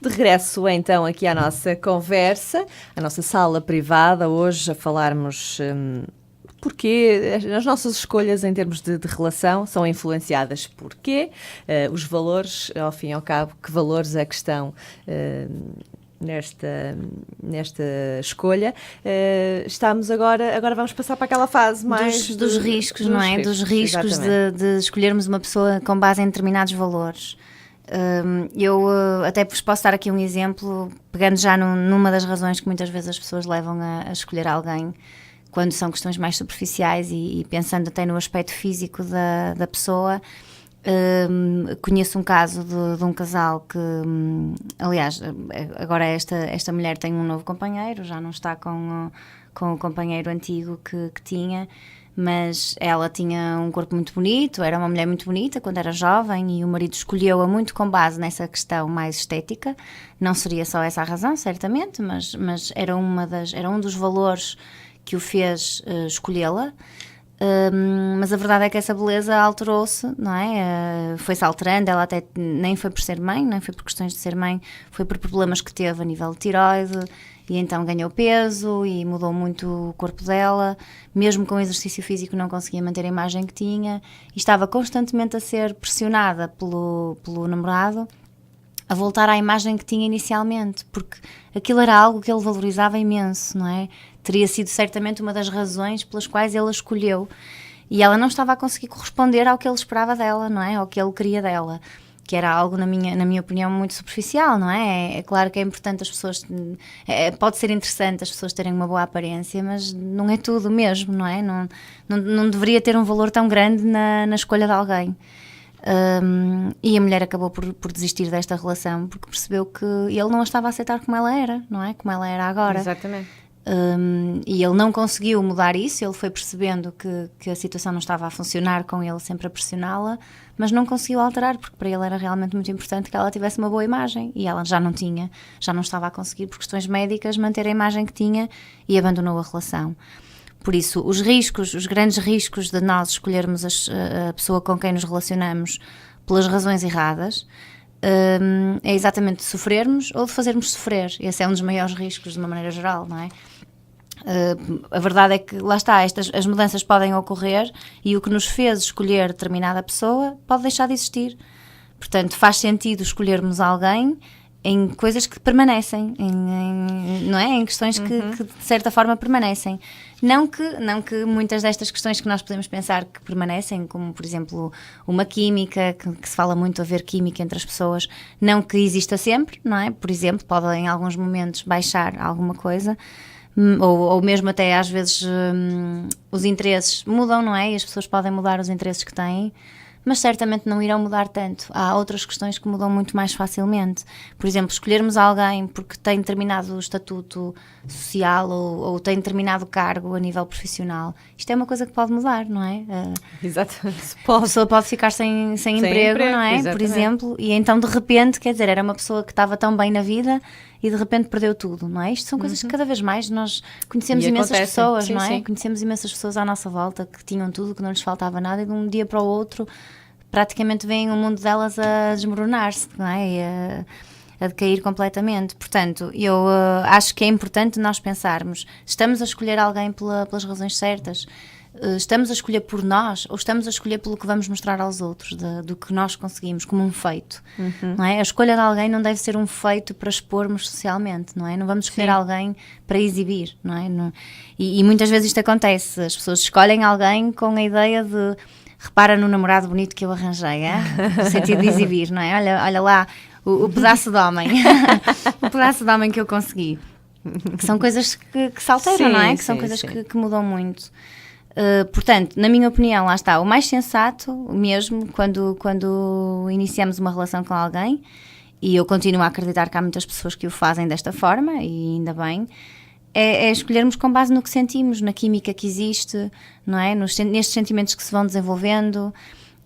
De regresso então aqui à nossa conversa, à nossa sala privada, hoje a falarmos porque as nossas escolhas em termos de relação são influenciadas por quê? Os valores, ao fim e ao cabo, que valores é que estão nesta escolha. Estamos agora vamos passar para aquela fase mais dos riscos, não é? Dos riscos de escolhermos uma pessoa com base em determinados valores. Eu até vos posso dar aqui um exemplo, pegando já numa das razões que muitas vezes as pessoas levam a escolher alguém, quando são questões mais superficiais e pensando até no aspecto físico da pessoa. Conheço um caso de um casal que, aliás, agora esta mulher tem um novo companheiro, já não está com o companheiro antigo que tinha, mas ela tinha um corpo muito bonito, era uma mulher muito bonita quando era jovem, e o marido escolheu-a muito com base nessa questão mais estética. Não seria só essa a razão, certamente, mas era um dos valores que o fez escolhê-la. Mas a verdade é que essa beleza alterou-se, não é? Foi-se alterando. Ela até nem foi por ser mãe, nem foi por questões de ser mãe, foi por problemas que teve a nível de tiroide, e então ganhou peso e mudou muito o corpo dela. Mesmo com exercício físico não conseguia manter a imagem que tinha, e estava constantemente a ser pressionada pelo namorado a voltar à imagem que tinha inicialmente, porque aquilo era algo que ele valorizava imenso, não é? Teria sido certamente uma das razões pelas quais ele a escolheu, e ela não estava a conseguir corresponder ao que ele esperava dela, não é? Ao que ele queria dela, que era algo, na minha opinião, muito superficial, não é? É claro que é importante as pessoas... pode ser interessante as pessoas terem uma boa aparência, mas não é tudo mesmo, não é? Não deveria ter um valor tão grande na escolha de alguém. E a mulher acabou por desistir desta relação, porque percebeu que ele não a estava a aceitar como ela era, não é? Como ela era agora. Exatamente. E ele não conseguiu mudar isso. Ele foi percebendo que a situação não estava a funcionar, com ele sempre a pressioná-la, mas não conseguiu alterar, porque para ele era realmente muito importante que ela tivesse uma boa imagem, e ela já não estava a conseguir, por questões médicas, manter a imagem que tinha, e abandonou a relação. Por isso, os grandes riscos de nós escolhermos a pessoa com quem nos relacionamos pelas razões erradas, é exatamente de sofrermos ou de fazermos sofrer. Esse é um dos maiores riscos, de uma maneira geral, não é? A verdade é que, lá está, as mudanças podem ocorrer, e o que nos fez escolher determinada pessoa pode deixar de existir. Portanto, faz sentido escolhermos alguém em coisas que permanecem, não é? Em questões que de certa forma permanecem. Não que muitas destas questões que nós podemos pensar que permanecem, como por exemplo uma química, que se fala muito, haver química entre as pessoas, não que exista sempre, não é? Por exemplo, pode em alguns momentos baixar alguma coisa, ou mesmo até às vezes os interesses mudam, não é? E as pessoas podem mudar os interesses que têm, mas certamente não irão mudar tanto. Há outras questões que mudam muito mais facilmente. Por exemplo, escolhermos alguém porque tem determinado estatuto social ou tem determinado cargo a nível profissional. Isto é uma coisa que pode mudar, não é? Exatamente. A pessoa pode ficar sem emprego, não é? Exatamente. Por exemplo, e então de repente, quer dizer, era uma pessoa que estava tão bem na vida e de repente perdeu tudo, não é? Isto são coisas que cada vez mais nós conhecemos imensas pessoas, não é? Sim. Conhecemos imensas pessoas à nossa volta que tinham tudo, que não lhes faltava nada, e de um dia para o outro praticamente veem o mundo delas a desmoronar-se, não é? E a decair completamente. Portanto, eu acho que é importante nós pensarmos: estamos a escolher alguém pelas razões certas? Estamos a escolher por nós, ou estamos a escolher pelo que vamos mostrar aos outros, do que nós conseguimos, como um feito? Não é? A escolha de alguém não deve ser um feito para expormos socialmente, não é? Não vamos escolher alguém para exibir, não é? E muitas vezes isto acontece: as pessoas escolhem alguém com a ideia de: repara no namorado bonito que eu arranjei, no sentido de exibir, não é? Olha lá o pedaço de homem, o pedaço de homem que eu consegui. Que são coisas que se alteram, não é? Que são coisas que mudam muito. Portanto, na minha opinião, lá está, o mais sensato mesmo quando iniciamos uma relação com alguém, e eu continuo a acreditar que há muitas pessoas que o fazem desta forma, e ainda bem, é escolhermos com base no que sentimos, na química que existe, não é? Nestes sentimentos que se vão desenvolvendo,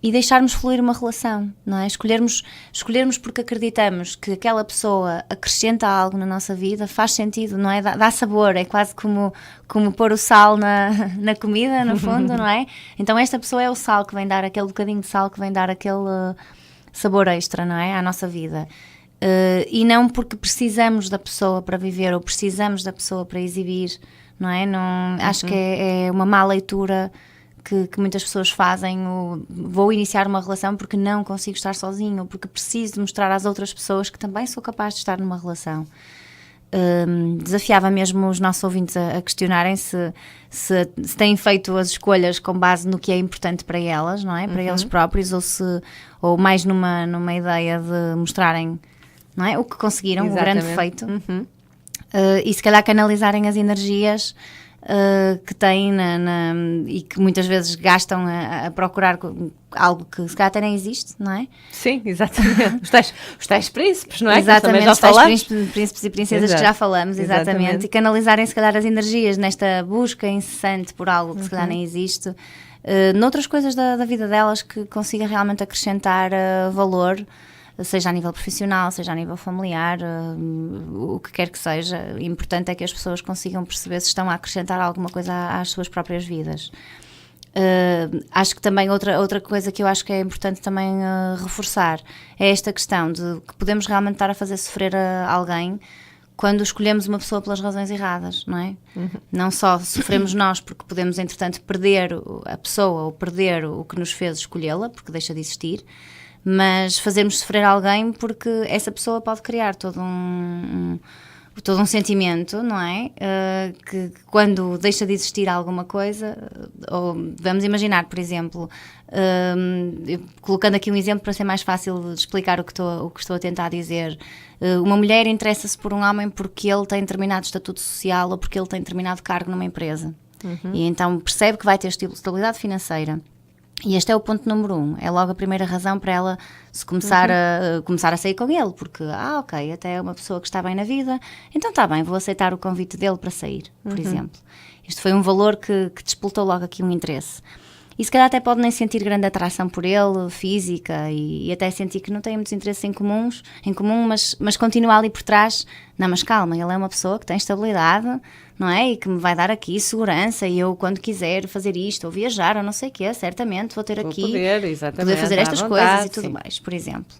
e deixarmos fluir uma relação, não é? Escolhermos porque acreditamos que aquela pessoa acrescenta algo na nossa vida, faz sentido, não é? Dá sabor, é quase como pôr o sal na comida, no fundo, não é? Então esta pessoa é o sal que vem dar, aquele bocadinho de sal que vem dar aquele sabor extra, não é? À nossa vida. e não porque precisamos da pessoa para viver ou precisamos da pessoa para exibir, não é? Acho que é uma má leitura que muitas pessoas fazem. Vou iniciar uma relação porque não consigo estar sozinho, ou porque preciso mostrar às outras pessoas que também sou capaz de estar numa relação. Desafiava mesmo os nossos ouvintes a questionarem se têm feito as escolhas com base no que é importante para elas, não é? Para eles próprios, ou mais numa ideia de mostrarem, não é? O que conseguiram, Exatamente. O grande feito. E se calhar canalizarem as energias que têm e que muitas vezes gastam a procurar algo que se calhar até nem existe, não é? Sim, exatamente. Os tais príncipes, não é? Exatamente, os tais príncipes e princesas. Exato. Que já falamos, exatamente. E canalizarem se calhar as energias nesta busca incessante por algo que se calhar nem existe, noutras coisas da vida delas que consiga realmente acrescentar valor, seja a nível profissional, seja a nível familiar, o que quer que seja. O importante é que as pessoas consigam perceber se estão a acrescentar alguma coisa às suas próprias vidas. Acho que também outra coisa que eu acho que é importante também reforçar é esta questão de que podemos realmente estar a fazer sofrer a alguém quando escolhemos uma pessoa pelas razões erradas, não é? Não só sofremos nós porque podemos entretanto perder a pessoa ou perder o que nos fez escolhê-la, porque deixa de existir, mas fazermos sofrer alguém porque essa pessoa pode criar todo um sentimento, não é? Que quando deixa de existir alguma coisa, ou vamos imaginar, por exemplo, colocando aqui um exemplo para ser mais fácil de explicar o que estou a tentar dizer, uma mulher interessa-se por um homem porque ele tem determinado estatuto social ou porque ele tem determinado cargo numa empresa, e então percebe que vai ter estabilidade financeira. E este é o ponto número 1, é logo a primeira razão para ela se começar a sair com ele, porque, ok, até é uma pessoa que está bem na vida, então está bem, vou aceitar o convite dele para sair, por exemplo. Este foi um valor que despoltou logo aqui um interesse. E se calhar até pode nem sentir grande atração por ele, física, e até sentir que não tem muitos interesses em comum, mas continua ali por trás. Não, mas calma, ele é uma pessoa que tem estabilidade, não é? E que me vai dar aqui segurança, e eu quando quiser fazer isto, ou viajar, ou não sei o quê, certamente vou ter aqui, poder fazer estas coisas e tudo mais, por exemplo.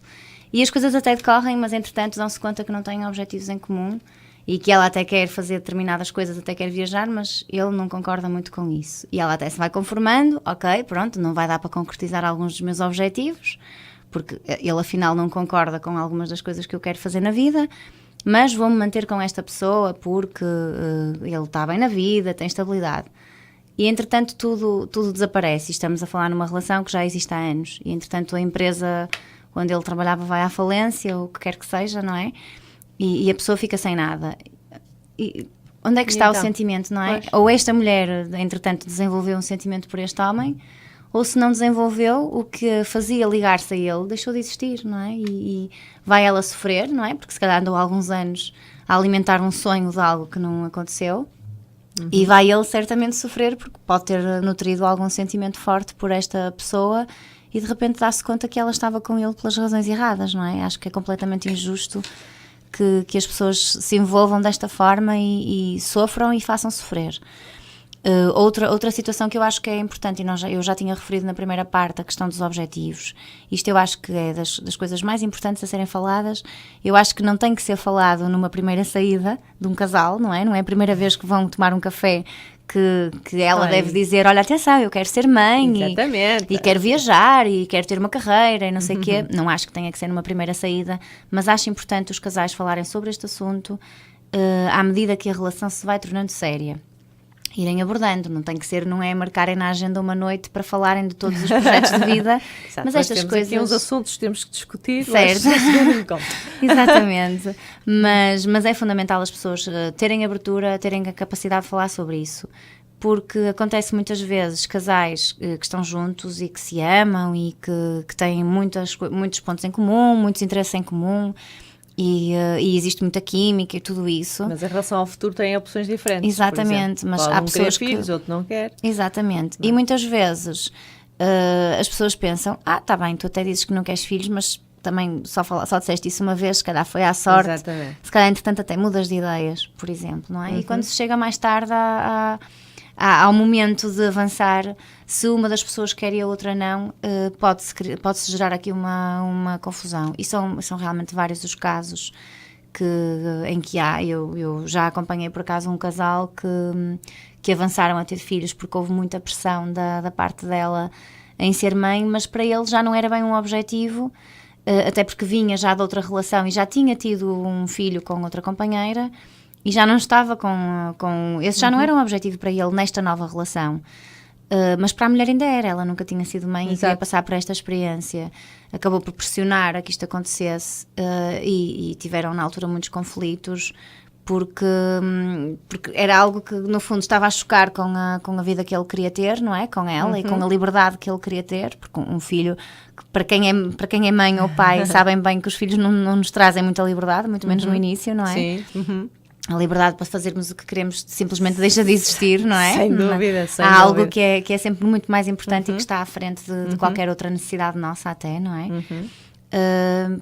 E as coisas até decorrem, mas entretanto dão-se conta que não têm objetivos em comum, e que ela até quer fazer determinadas coisas, até quer viajar, mas ele não concorda muito com isso. E ela até se vai conformando, ok, pronto, não vai dar para concretizar alguns dos meus objetivos, porque ele afinal não concorda com algumas das coisas que eu quero fazer na vida, mas vou-me manter com esta pessoa porque ele está bem na vida, tem estabilidade. E entretanto tudo desaparece, e estamos a falar numa relação que já existe há anos, e entretanto a empresa onde ele trabalhava vai à falência, ou o que quer que seja, não é? E a pessoa fica sem nada. E onde é que está então o sentimento, não é? Pois. Ou esta mulher, entretanto, desenvolveu um sentimento por este homem, ou se não desenvolveu, o que fazia ligar-se a ele deixou de existir, não é? E vai ela sofrer, não é? Porque se calhar andou há alguns anos a alimentar um sonho de algo que não aconteceu, e vai ele certamente sofrer porque pode ter nutrido algum sentimento forte por esta pessoa e de repente dá-se conta que ela estava com ele pelas razões erradas, não é? Acho que é completamente injusto que as pessoas se envolvam desta forma e sofram e façam sofrer. Outra situação que eu acho que é importante, e eu já tinha referido na primeira parte, a questão dos objetivos. Isto eu acho que é das coisas mais importantes a serem faladas. Eu acho que não tem que ser falado numa primeira saída de um casal, não é? Não é a primeira vez que vão tomar um café que ela deve dizer, olha, atenção, eu quero ser mãe e quero viajar e quero ter uma carreira e não sei o quê. Não acho que tenha que ser numa primeira saída, mas acho importante os casais falarem sobre este assunto à medida que a relação se vai tornando séria. Irem abordando, não é marcarem na agenda uma noite para falarem de todos os projetos de vida. Exato, mas estas temos coisas... aqui uns assuntos que temos que discutir. Certo. Exatamente. Mas é fundamental as pessoas terem abertura, terem a capacidade de falar sobre isso. Porque acontece muitas vezes casais que estão juntos e que se amam e que têm muitos pontos em comum, muitos interesses em comum, e existe muita química e tudo isso. Mas em relação ao futuro têm opções diferentes. Exatamente, mas há pessoas que... filhos, outro não quer. Exatamente. Não. E muitas vezes as pessoas pensam, tá bem, tu até dizes que não queres filhos, mas também só disseste isso uma vez, se calhar foi à sorte. Exatamente. Se calhar, entretanto, até mudas de ideias, por exemplo, não é? E quando se chega mais tarde à ao momento de avançar, se uma das pessoas quer e a outra não, pode-se gerar aqui uma confusão. E são realmente vários os casos em que há. Eu já acompanhei por acaso um casal que avançaram a ter filhos porque houve muita pressão da parte dela em ser mãe, mas para ele já não era bem um objetivo, até porque vinha já de outra relação e já tinha tido um filho com outra companheira e já não estava com esse já não era um objetivo para ele nesta nova relação. Mas para a mulher ainda era, ela nunca tinha sido mãe. Exato. E queria passar por esta experiência. Acabou por pressionar a que isto acontecesse e tiveram na altura muitos conflitos porque era algo que no fundo estava a chocar com a vida que ele queria ter, não é? Com ela e com a liberdade que ele queria ter, porque um filho, para quem é mãe ou pai, sabem bem que os filhos não nos trazem muita liberdade, muito menos no início, não é? Sim. A liberdade para fazermos o que queremos simplesmente deixa de existir, não é? Sem dúvida, sem Há dúvida. algo que é sempre muito mais importante e que está à frente de qualquer outra necessidade nossa até, não é?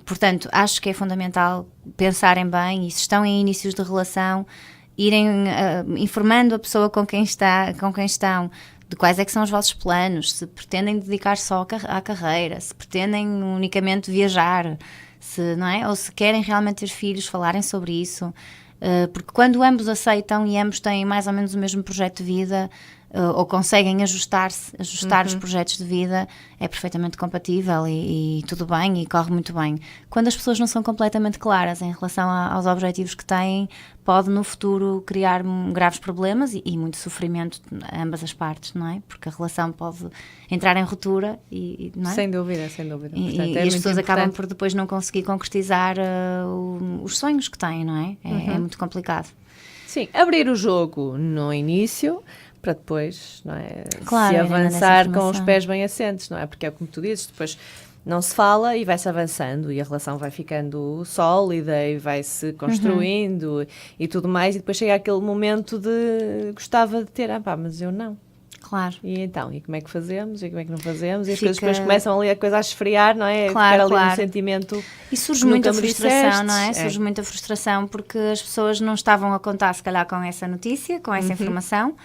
Portanto, acho que é fundamental pensarem bem e se estão em inícios de relação, irem informando a pessoa com quem estão, de quais é que são os vossos planos, se pretendem dedicar só à carreira, se pretendem unicamente viajar, não é? Ou se querem realmente ter filhos, falarem sobre isso. Porque quando ambos aceitam e ambos têm mais ou menos o mesmo projeto de vida ou conseguem ajustar os projetos de vida, é perfeitamente compatível e tudo bem e corre muito bem. Quando as pessoas não são completamente claras em relação aos objetivos que têm, pode no futuro criar graves problemas e muito sofrimento a ambas as partes, não é? Porque a relação pode entrar em ruptura não é? Sem dúvida, sem dúvida. Portanto, e as pessoas acabam por depois não conseguir concretizar os sonhos que têm, não é? É muito complicado. Sim, abrir o jogo no início para depois, não é? Claro, se avançar com os pés bem assentes, não é? Porque é como tu dizes, depois não se fala e vai-se avançando e a relação vai ficando sólida e vai-se construindo e tudo mais, e depois chega aquele momento de gostava de ter, mas eu não. Claro. E então, e como é que fazemos? E como é que não fazemos? E as coisas depois começam ali a coisa a esfriar, não é? Claro, ficar ali um sentimento. E surge muita frustração, não é? Surge muita frustração porque as pessoas não estavam a contar, se calhar, com essa notícia, com essa informação.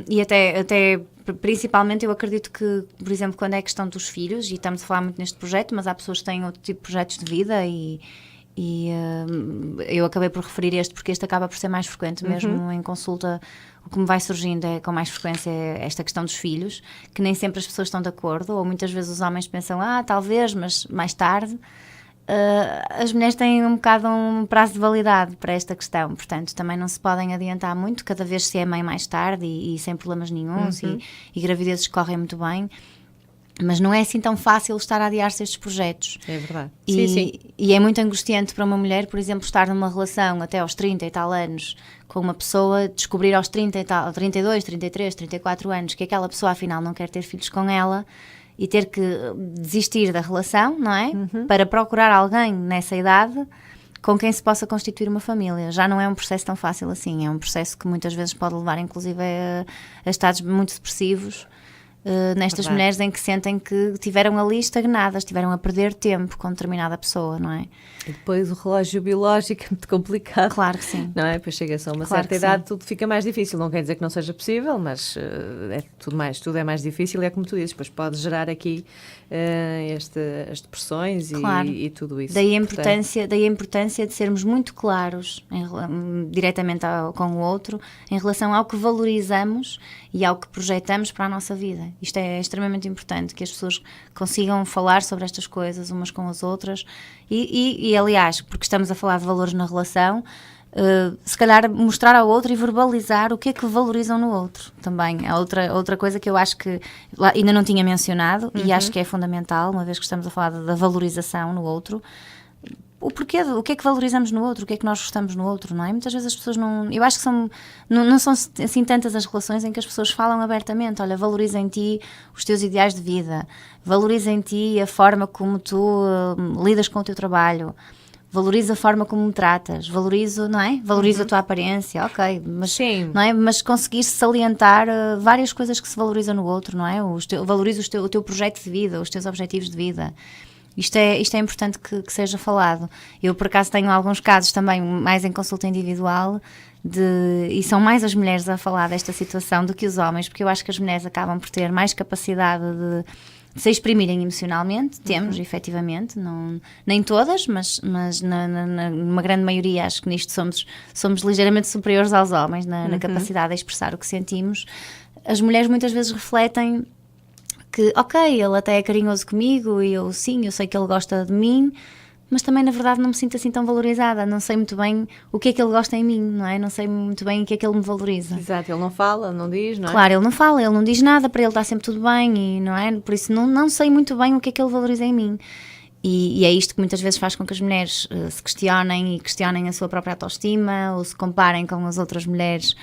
E até principalmente eu acredito que, por exemplo, quando é questão dos filhos, e estamos a falar muito neste projeto, mas há pessoas que têm outro tipo de projetos de vida e eu acabei por referir este porque este acaba por ser mais frequente mesmo em consulta. O que me vai surgindo com mais frequência é esta questão dos filhos, que nem sempre as pessoas estão de acordo, ou muitas vezes os homens pensam, talvez, mas mais tarde. As mulheres têm um bocado um prazo de validade para esta questão, portanto também não se podem adiantar muito, cada vez se é mãe mais tarde e sem problemas nenhuns e gravidezes correm muito bem, mas não é assim tão fácil estar a adiar-se estes projetos. É verdade. Sim. E é muito angustiante para uma mulher, por exemplo, estar numa relação até aos 30 e tal anos com uma pessoa, descobrir aos 30 e tal, 32, 33, 34 anos que aquela pessoa afinal não quer ter filhos com ela e ter que desistir da relação, não é? Para procurar alguém nessa idade com quem se possa constituir uma família. Já não é um processo tão fácil assim, é um processo que muitas vezes pode levar inclusive a estados muito depressivos nestas mulheres em que sentem que tiveram ali estagnadas, tiveram a perder tempo com determinada pessoa, não é? E depois o relógio biológico é muito complicado. Claro que sim. Não é? Depois chega-se a uma certa idade, tudo fica mais difícil. Não quer dizer que não seja possível, mas tudo é mais difícil e é como tu dizes, depois pode gerar aqui as depressões e tudo isso. Daí a importância de sermos muito claros diretamente com o outro em relação ao que valorizamos e ao que projetamos para a nossa vida. Isto é extremamente importante, que as pessoas consigam falar sobre estas coisas umas com as outras e aliás, porque estamos a falar de valores na relação, se calhar mostrar ao outro e verbalizar o que é que valorizam no outro também. É outra coisa que eu acho que ainda não tinha mencionado e acho que é fundamental, uma vez que estamos a falar da valorização no outro. O porquê, o que é que valorizamos no outro, o que é que nós gostamos no outro, não é? Muitas vezes as pessoas não... Eu acho que não são assim tantas as relações em que as pessoas falam abertamente. Olha, valoriza em ti os teus ideais de vida, valoriza em ti a forma como tu lidas com o teu trabalho, valoriza a forma como me tratas, valorizo, não é? Valorizo a tua aparência, ok, mas, sim. Não é? Mas conseguir salientar várias coisas que se valorizam no outro, não é? Valoriza o teu projeto de vida, os teus objetivos de vida. Isto é importante que seja falado. Eu, por acaso, tenho alguns casos também, mais em consulta individual, e são mais as mulheres a falar desta situação do que os homens, porque eu acho que as mulheres acabam por ter mais capacidade de se exprimirem emocionalmente. Temos, efetivamente, nem todas, mas numa grande maioria acho que nisto somos ligeiramente superiores aos homens na capacidade de expressar o que sentimos. As mulheres muitas vezes refletem que, ok, ele até é carinhoso comigo e eu sei que ele gosta de mim, mas também na verdade não me sinto assim tão valorizada, não sei muito bem o que é que ele gosta em mim, não é? Não sei muito bem o que é que ele me valoriza. Exato, ele não fala, não diz, não é? Claro, ele não fala, ele não diz nada, para ele está sempre tudo bem, e não é? Por isso não sei muito bem o que é que ele valoriza em mim. E é isto que muitas vezes faz com que as mulheres se questionem a sua própria autoestima, ou se comparem com as outras mulheres,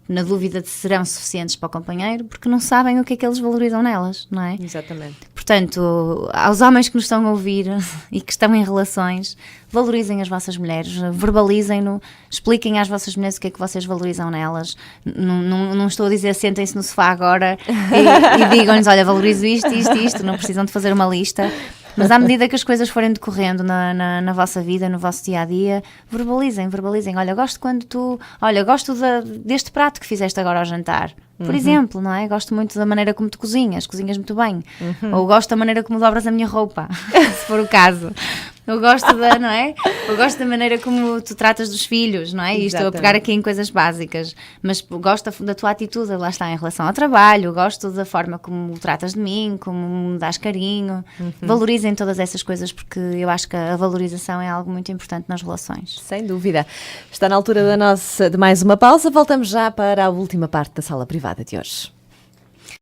na dúvida de se serão suficientes para o companheiro, porque não sabem o que é que eles valorizam nelas, não é? Exatamente. Portanto, aos homens que nos estão a ouvir e que estão em relações, valorizem as vossas mulheres, verbalizem-no, expliquem às vossas mulheres o que é que vocês valorizam nelas. Não estou a dizer sentem-se no sofá agora e digam-lhes, olha, valorizo isto, não precisam de fazer uma lista. Mas à medida que as coisas forem decorrendo na vossa vida, no vosso dia-a-dia, verbalizem. Olha, gosto deste prato que fizeste agora ao jantar. Por exemplo, não é? Gosto muito da maneira como tu cozinhas muito bem. Ou gosto da maneira como dobras a minha roupa, se for o caso. Eu gosto não é? Eu gosto da maneira como tu tratas dos filhos, não é? E estou a pegar aqui em coisas básicas, mas gosto da tua atitude, lá está, em relação ao trabalho, gosto da forma como tratas de mim, como me dás carinho. Valorizem todas essas coisas, porque eu acho que a valorização é algo muito importante nas relações. Sem dúvida. Está na altura de mais uma pausa, voltamos já para a última parte da Sala Privada de hoje.